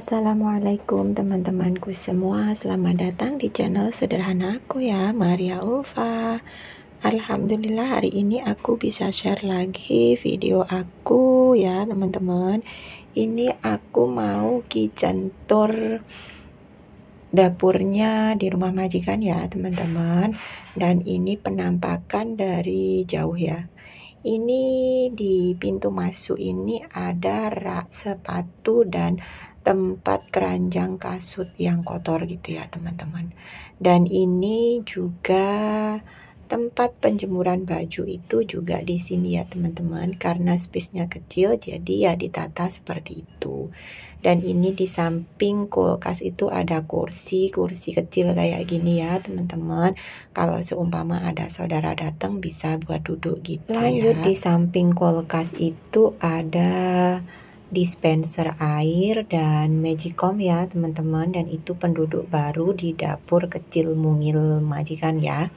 Assalamualaikum teman-temanku semua, selamat datang di channel sederhana aku ya, Maria Ulfa. Alhamdulillah hari ini aku bisa share lagi video aku ya teman-teman. Ini aku mau kitchen tour dapurnya di rumah majikan ya teman-teman. Dan ini penampakan dari jauh ya. Ini di pintu masuk ini ada rak sepatu dan tempat keranjang kasut yang kotor gitu ya teman-teman. Dan ini juga tempat penjemuran baju itu juga di sini ya teman-teman. Karena space-nya kecil jadi ya ditata seperti itu. Dan ini di samping kulkas itu ada kursi kecil kayak gini ya teman-teman. Kalau seumpama ada saudara datang bisa buat duduk gitu. Lanjut ya. Di samping kulkas itu ada dispenser air dan magicom ya teman-teman. Dan itu penduduk baru di dapur kecil mungil majikan ya.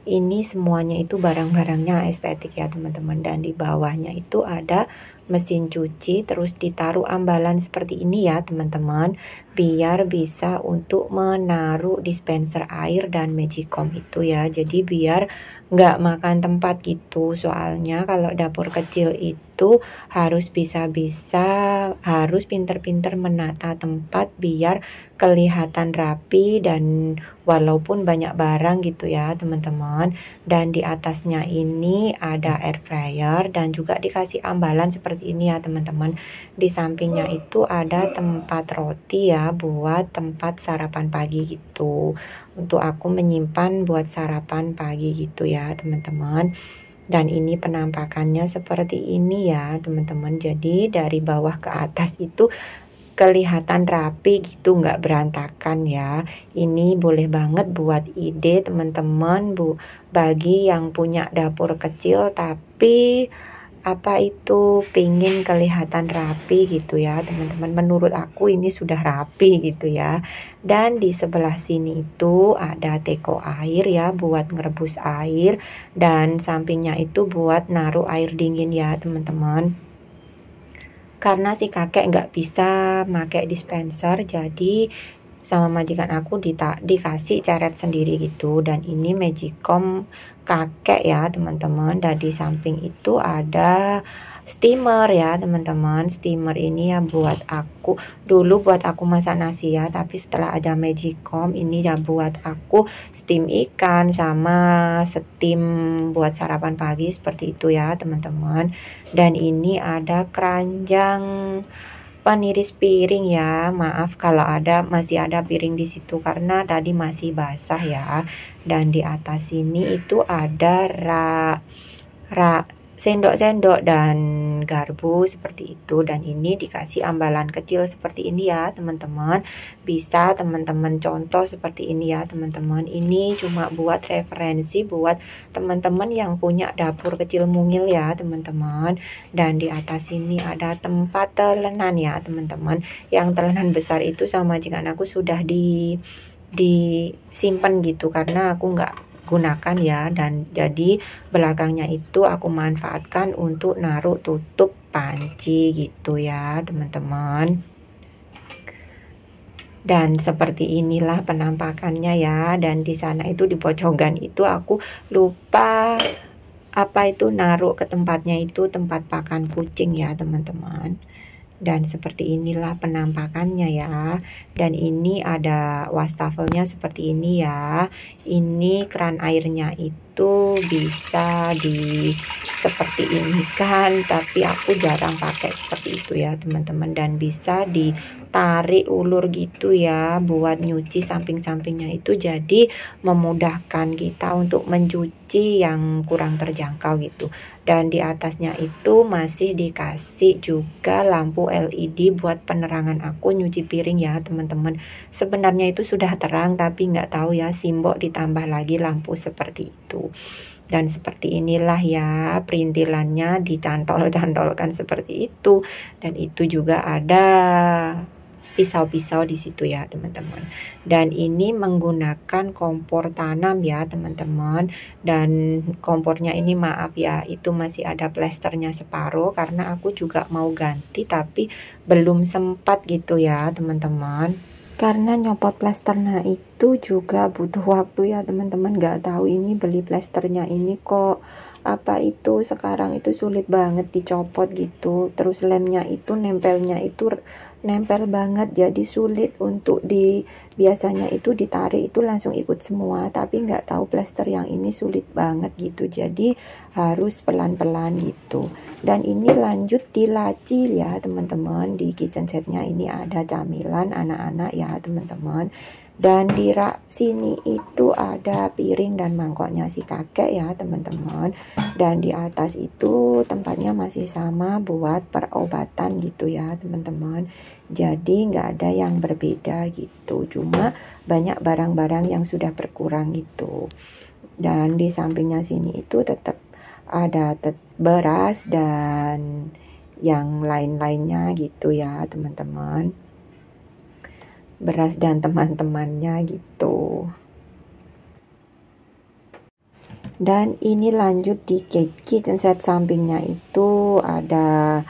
Ini semuanya itu barang-barangnya estetik ya teman-teman. Dan di bawahnya itu ada mesin cuci, terus ditaruh ambalan seperti ini ya teman-teman, biar bisa untuk menaruh dispenser air dan magicom itu ya. Jadi biar nggak makan tempat gitu, soalnya kalau dapur kecil itu harus harus pinter-pinter menata tempat biar kelihatan rapi dan walaupun banyak barang gitu ya teman-teman. Dan di atasnya ini ada air fryer dan juga dikasih ambalan seperti ini ya teman-teman. Di sampingnya itu ada tempat roti ya, buat tempat sarapan pagi gitu, untuk aku menyimpan buat sarapan pagi gitu ya teman-teman. Dan ini penampakannya seperti ini ya teman-teman. Jadi dari bawah ke atas itu kelihatan rapi gitu, nggak berantakan ya. Ini boleh banget buat ide teman-teman bagi yang punya dapur kecil tapi pingin kelihatan rapi gitu ya teman-teman. Menurut aku ini sudah rapi gitu ya. Dan di sebelah sini itu ada teko air ya, buat ngerebus air, dan sampingnya itu buat naruh air dingin ya teman-teman. Karena si kakek nggak bisa pakai dispenser, jadi sama majikan aku dikasih ceret sendiri gitu. Dan ini magicom kakek ya teman-teman. Dan di samping itu ada steamer ya teman-teman. Steamer ini ya buat aku masak nasi ya, tapi setelah ada magicom ini ya buat aku steam ikan sama steam buat sarapan pagi seperti itu ya teman-teman. Dan ini ada keranjang peniris piring ya, maaf kalau masih ada piring di situ karena tadi masih basah ya. Dan di atas sini itu ada rak sendok-sendok dan garpu seperti itu. Dan ini dikasih ambalan kecil seperti ini ya teman-teman. Bisa teman-teman contoh seperti ini ya teman-teman. Ini cuma buat referensi buat teman-teman yang punya dapur kecil mungil ya teman-teman. Dan di atas sini ada tempat telenan ya teman-teman. Yang telenan besar itu sama majikan aku sudah disimpan gitu karena aku nggak gunakan ya. Dan jadi belakangnya itu aku manfaatkan untuk naruh tutup panci gitu ya teman-teman. Dan seperti inilah penampakannya ya. Dan di sana itu di pojokan itu aku lupa naruh ke tempatnya itu tempat pakan kucing ya teman-teman. Dan seperti inilah penampakannya ya. Dan ini ada wastafelnya seperti ini ya. Ini keran airnya itu bisa seperti ini kan, tapi aku jarang pakai seperti itu ya teman-teman. Dan bisa ditarik ulur gitu ya buat nyuci samping-sampingnya itu, jadi memudahkan kita untuk mencuci yang kurang terjangkau gitu. Dan di atasnya itu masih dikasih juga lampu LED buat penerangan aku nyuci piring ya teman-teman. Sebenarnya itu sudah terang tapi nggak tahu ya, simbok ditambah lagi lampu seperti itu. Dan seperti inilah ya perintilannya, dicantol-cantolkan seperti itu. Dan itu juga ada pisau-pisau di situ ya teman-teman. Dan ini menggunakan kompor tanam ya teman-teman. Dan kompornya ini maaf ya, itu masih ada plesternya separuh karena aku juga mau ganti tapi belum sempat gitu ya teman-teman. Karena nyopot plesternya itu juga butuh waktu ya teman-teman. Gak tahu ini beli plesternya ini kok sekarang itu sulit banget dicopot gitu. Terus lemnya itu nempelnya itu nempel banget, jadi sulit untuk biasanya itu ditarik itu langsung ikut semua, tapi nggak tahu plester yang ini sulit banget gitu, jadi harus pelan-pelan gitu. Dan ini lanjut di laci ya teman-teman. Di kitchen setnya ini ada camilan anak-anak ya teman-teman. Dan di rak sini itu ada piring dan mangkoknya si kakek ya teman-teman. Dan di atas itu tempatnya masih sama buat perobatan gitu ya teman-teman. Jadi nggak ada yang berbeda gitu, cuma banyak barang-barang yang sudah berkurang gitu. Dan di sampingnya sini itu tetap ada beras dan yang lain-lainnya gitu ya teman-teman. Beras dan teman-temannya gitu. Dan ini lanjut di kitchen set sampingnya itu ada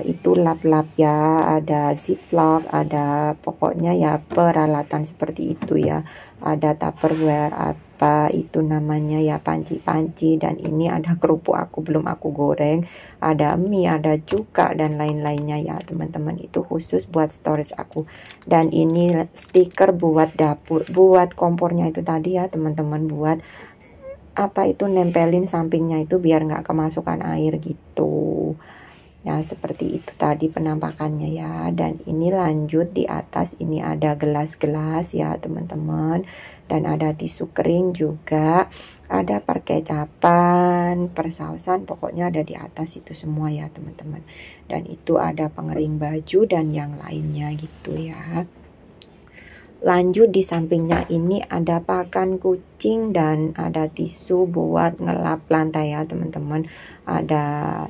itu lap-lap ya, ada ziplock, ada pokoknya ya peralatan seperti itu ya. Ada tupperware, apa itu namanya ya, panci-panci. Dan ini ada kerupuk belum aku goreng, ada mie, ada cuka dan lain-lainnya ya teman-teman. Itu khusus buat storage aku. Dan ini stiker buat dapur, buat kompornya itu tadi ya teman-teman, buat nempelin sampingnya itu biar nggak kemasukan air gitu. Ya seperti itu tadi penampakannya ya. Dan ini lanjut di atas, ini ada gelas-gelas ya teman-teman. Dan ada tisu kering juga, ada perkecapan, persausan, pokoknya ada di atas itu semua ya teman-teman. Dan itu ada pengering baju dan yang lainnya gitu ya. Lanjut di sampingnya ini ada pakan kucing dan ada tisu buat ngelap lantai ya teman-teman. Ada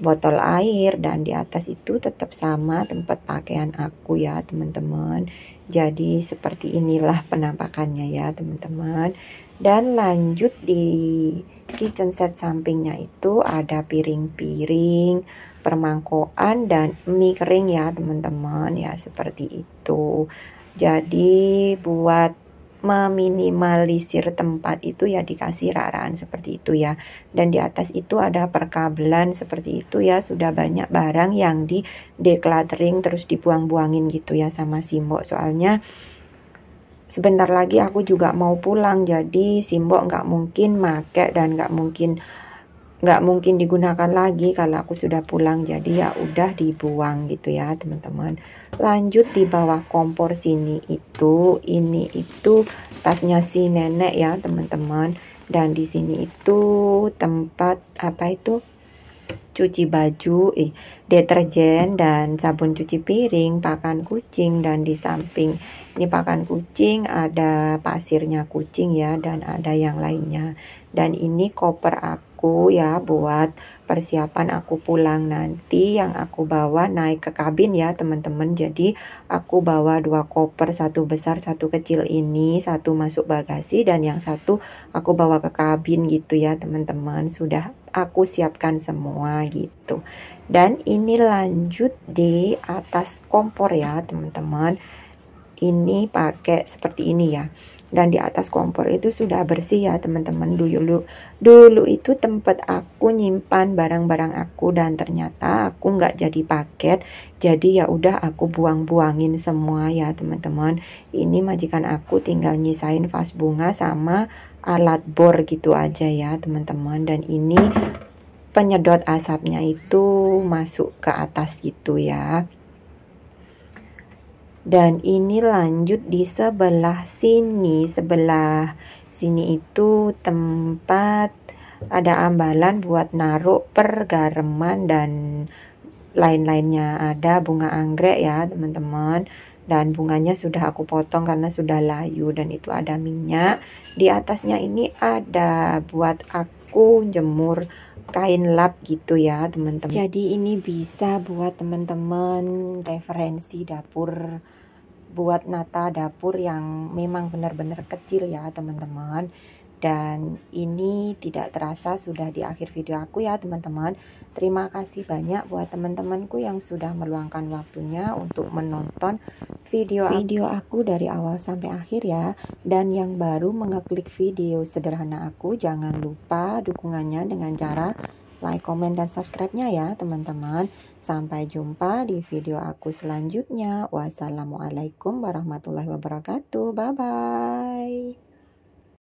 botol air dan di atas itu tetap sama tempat pakaian aku ya teman-teman. Jadi seperti inilah penampakannya ya teman-teman. Dan lanjut di kitchen set sampingnya itu ada piring-piring, permangkokan dan mie kering ya teman-teman ya, seperti itu. Jadi buat meminimalisir tempat itu ya dikasih rak-rakan seperti itu ya. Dan di atas itu ada perkabelan seperti itu ya. Sudah banyak barang yang di decluttering terus dibuang-buangin gitu ya sama Simbok. Soalnya sebentar lagi aku juga mau pulang, jadi Simbok nggak mungkin make dan nggak mungkin digunakan lagi kalau aku sudah pulang, jadi ya udah dibuang gitu ya teman-teman. Lanjut di bawah kompor sini itu, ini itu tasnya si nenek ya teman-teman. Dan di sini itu tempat cuci baju, deterjen dan sabun cuci piring, pakan kucing. Dan di samping ini pakan kucing ada pasirnya kucing ya, dan ada yang lainnya. Dan ini koper aku ya buat persiapan aku pulang nanti, yang aku bawa naik ke kabin ya teman-teman. Jadi aku bawa 2 koper, satu besar satu kecil, ini satu masuk bagasi dan yang satu aku bawa ke kabin gitu ya teman-teman. Sudah aku siapkan semua gitu. Dan ini lanjut di atas kompor ya teman-teman. Ini pakai seperti ini ya. Dan di atas kompor itu sudah bersih ya teman-teman. Dulu itu tempat aku nyimpan barang-barang aku, dan ternyata aku nggak jadi paket. Jadi ya udah aku buang-buangin semua ya teman-teman. Ini majikan aku tinggal nyisain vas bunga sama alat bor gitu aja ya teman-teman. Dan ini penyedot asapnya itu masuk ke atas gitu ya. Dan ini lanjut di sebelah sini. Sebelah sini itu tempat ada ambalan buat naruh pergareman dan lain-lainnya. Ada bunga anggrek ya teman-teman. Dan bunganya sudah aku potong karena sudah layu. Dan itu ada minyak. Di atasnya ini ada buat aku jemur kain lap gitu ya teman-teman. Jadi ini bisa buat teman-teman referensi dapur, buat nata dapur yang memang benar-benar kecil ya teman-teman. Dan ini tidak terasa sudah di akhir video aku ya teman-teman. Terima kasih banyak buat teman-temanku yang sudah meluangkan waktunya untuk menonton video aku dari awal sampai akhir ya. Dan yang baru mengeklik video sederhana aku, jangan lupa dukungannya dengan cara like, komen, dan subscribe-nya ya teman-teman. Sampai jumpa di video aku selanjutnya. Wassalamualaikum warahmatullahi wabarakatuh. Bye-bye.